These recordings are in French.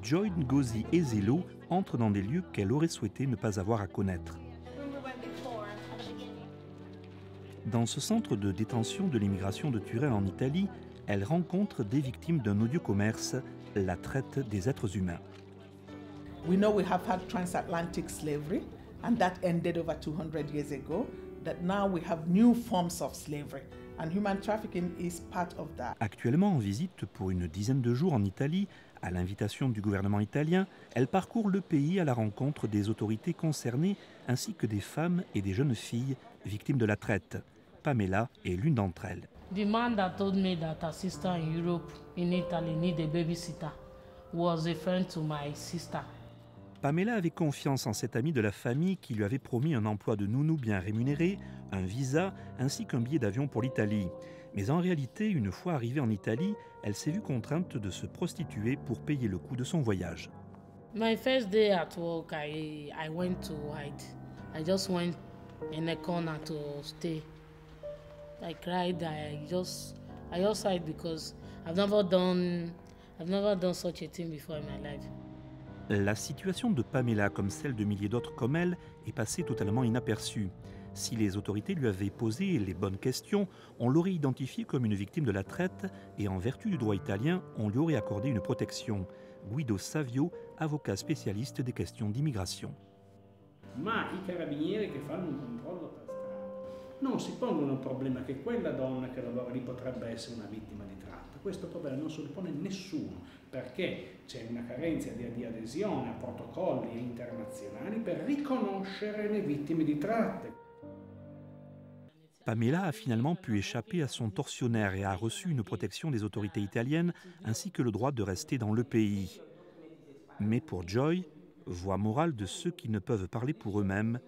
Joy Ngozi Ezelo entre dans des lieux qu'elle aurait souhaité ne pas avoir à connaître. Dans ce centre de détention de l'immigration de Turel en Italie, elle rencontre des victimes d'un odieux commerce, la traite des êtres humains. We know we have had transatlantic slavery, and that ended over 200 years ago. That now we have new forms of slavery, and human trafficking is part of that. Actuellement en visite pour une dizaine de jours en Italie, à l'invitation du gouvernement italien, elle parcourt le pays à la rencontre des autorités concernées ainsi que des femmes et des jeunes filles victimes de la traite. Pamela est l'une d'entre elles. The man that told me that her sister in Europe, in Italy, need a babysitter was a friend to my sister. Pamela avait confiance en cet ami de la famille qui lui avait promis un emploi de nounou bien rémunéré, un visa ainsi qu'un billet d'avion pour l'Italie. Mais en réalité, une fois arrivée en Italie, elle s'est vue contrainte de se prostituer pour payer le coût de son voyage. My first day at work, I went to hide. I just went in a corner to stay. I cried. I just hide because I've never done such a thing before in my life. La situation de Pamela, comme celle de milliers d'autres comme elle, est passée totalement inaperçue. Si les autorités lui avaient posé les bonnes questions, on l'aurait identifiée comme une victime de la traite et en vertu du droit italien, on lui aurait accordé une protection. Guido Savio, avocat spécialiste des questions d'immigration. Ma i carabinieri che fanno un controllo per strada non si pongono il problema che quella donna che lavora lì potrebbe essere una vittima di tratta. Questo problema non se lo pone nessuno, perché c'è una carenza di adesione a protocolli internazionali per riconoscere le vittime di tratte. Pamela a finalement pu échapper à son tortionnaire et a reçu une protection des autorités italiennes ainsi que le droit de rester dans le pays. Mais pour Joy, voix morale de ceux qui ne peuvent parler pour eux-mêmes,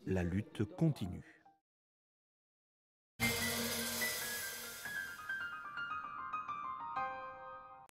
la lutte continue.